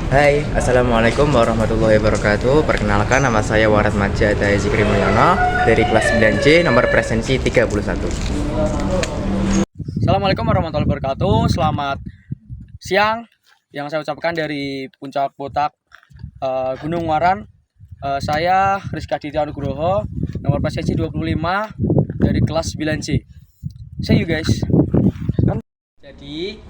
Hai, Assalamualaikum warahmatullahi wabarakatuh. Perkenalkan, nama saya Warat Maja Daya Zikri Mulyono dari kelas 9C, nomor presensi 31. Assalamualaikum warahmatullahi wabarakatuh. Selamat siang. Yang saya ucapkan dari Puncak Botak Gunung Waran. Saya Rizky Aditya Nugroho, nomor presensi 25 dari kelas 9C. See you guys. Jadi,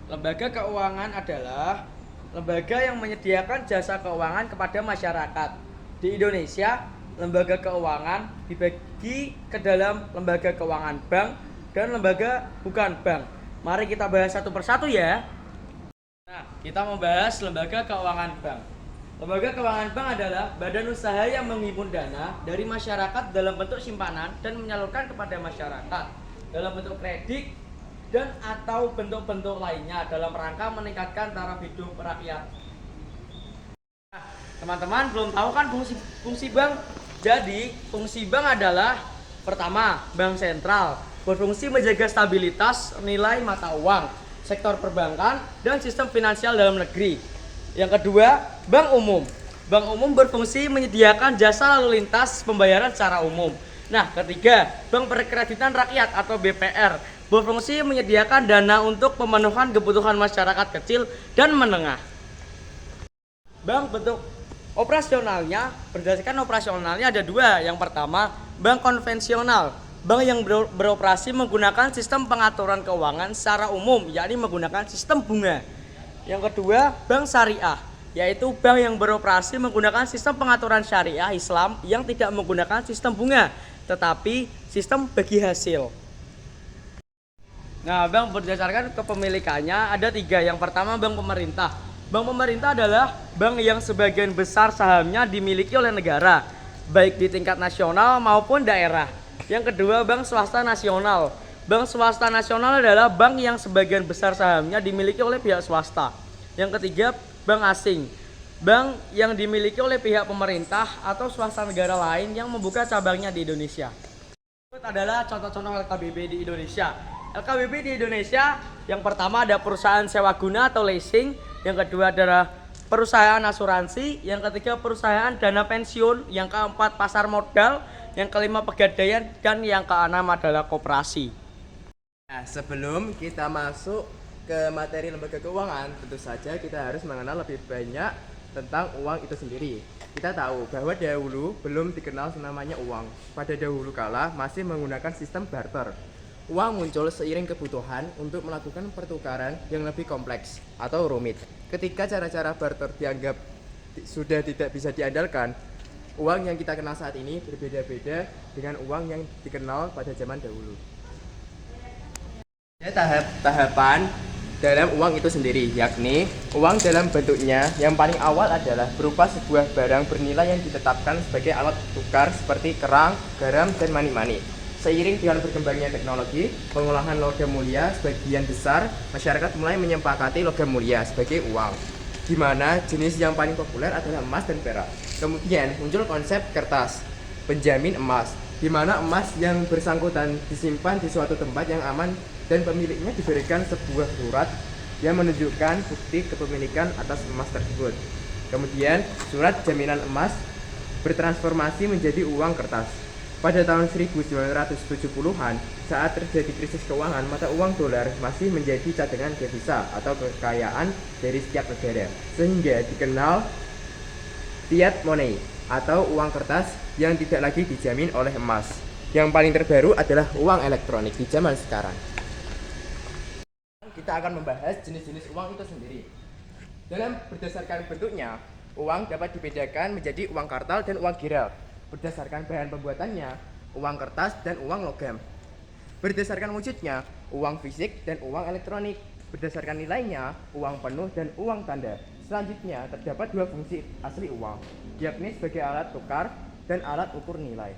lembaga keuangan adalah lembaga yang menyediakan jasa keuangan kepada masyarakat. Di Indonesia, lembaga keuangan dibagi ke dalam lembaga keuangan bank dan lembaga bukan bank. Mari kita bahas satu persatu ya. Nah, kita membahas lembaga keuangan bank. Lembaga keuangan bank adalah badan usaha yang menghimpun dana dari masyarakat dalam bentuk simpanan dan menyalurkan kepada masyarakat dalam bentuk kredit dan atau bentuk-bentuk lainnya dalam rangka meningkatkan taraf hidup rakyat. Nah, teman-teman belum tahu kan fungsi bank? Jadi, fungsi bank adalah pertama, bank sentral berfungsi menjaga stabilitas nilai mata uang, sektor perbankan, dan sistem finansial dalam negeri. Yang kedua, bank umum. Bank umum berfungsi menyediakan jasa lalu lintas pembayaran secara umum. Nah, ketiga, bank perkreditan rakyat atau BPR berfungsi menyediakan dana untuk pemenuhan kebutuhan masyarakat kecil dan menengah. Bank bentuk operasionalnya, berdasarkan operasionalnya ada dua. Yang pertama, bank konvensional. Bank yang beroperasi menggunakan sistem pengaturan keuangan secara umum, yakni menggunakan sistem bunga. Yang kedua, bank syariah, yaitu bank yang beroperasi menggunakan sistem pengaturan syariah Islam yang tidak menggunakan sistem bunga, tetapi sistem bagi hasil. Nah, bank berdasarkan kepemilikannya ada tiga. Yang pertama, bank pemerintah. Bank pemerintah adalah bank yang sebagian besar sahamnya dimiliki oleh negara, baik di tingkat nasional maupun daerah. Yang kedua, bank swasta nasional. Bank swasta nasional adalah bank yang sebagian besar sahamnya dimiliki oleh pihak swasta. Yang ketiga, bank asing. Bank yang dimiliki oleh pihak pemerintah atau swasta negara lain yang membuka cabangnya di Indonesia. Itu adalah contoh-contoh LKBB di Indonesia. LKBB di Indonesia, yang pertama ada perusahaan sewa guna atau leasing, yang kedua adalah perusahaan asuransi, yang ketiga perusahaan dana pensiun, yang keempat pasar modal, yang kelima pegadaian, dan yang keenam adalah koperasi. Nah, sebelum kita masuk ke materi lembaga keuangan, tentu saja kita harus mengenal lebih banyak tentang uang itu sendiri. Kita tahu bahwa dahulu belum dikenal namanya uang. Pada dahulu kala masih menggunakan sistem barter. Uang muncul seiring kebutuhan untuk melakukan pertukaran yang lebih kompleks atau rumit. Ketika cara-cara barter dianggap sudah tidak bisa diandalkan, uang yang kita kenal saat ini berbeda-beda dengan uang yang dikenal pada zaman dahulu. Ada tahapan dalam uang itu sendiri, yakni uang dalam bentuknya yang paling awal adalah berupa sebuah barang bernilai yang ditetapkan sebagai alat tukar seperti kerang, garam, dan mani-mani. Seiring dengan berkembangnya teknologi, pengolahan logam mulia, sebagian besar masyarakat mulai menyepakati logam mulia sebagai uang, di mana jenis yang paling populer adalah emas dan perak. Kemudian muncul konsep kertas, penjamin emas, di mana emas yang bersangkutan disimpan di suatu tempat yang aman dan pemiliknya diberikan sebuah surat yang menunjukkan bukti kepemilikan atas emas tersebut. Kemudian surat jaminan emas bertransformasi menjadi uang kertas. Pada tahun 1970-an, saat terjadi krisis keuangan, mata uang dolar masih menjadi cadangan devisa atau kekayaan dari setiap negara, sehingga dikenal fiat money atau uang kertas yang tidak lagi dijamin oleh emas. Yang paling terbaru adalah uang elektronik di zaman sekarang. Kita akan membahas jenis-jenis uang itu sendiri. Berdasarkan bentuknya, uang dapat dibedakan menjadi uang kartal dan uang giral. Berdasarkan bahan pembuatannya, uang kertas dan uang logam. Berdasarkan wujudnya, uang fisik dan uang elektronik. Berdasarkan nilainya, uang penuh dan uang tanda. Selanjutnya, terdapat dua fungsi asli uang, yakni sebagai alat tukar dan alat ukur nilai.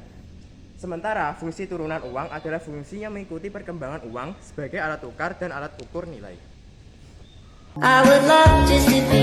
Sementara fungsi turunan uang adalah fungsi yang mengikuti perkembangan uang sebagai alat tukar dan alat ukur nilai. I would love just to be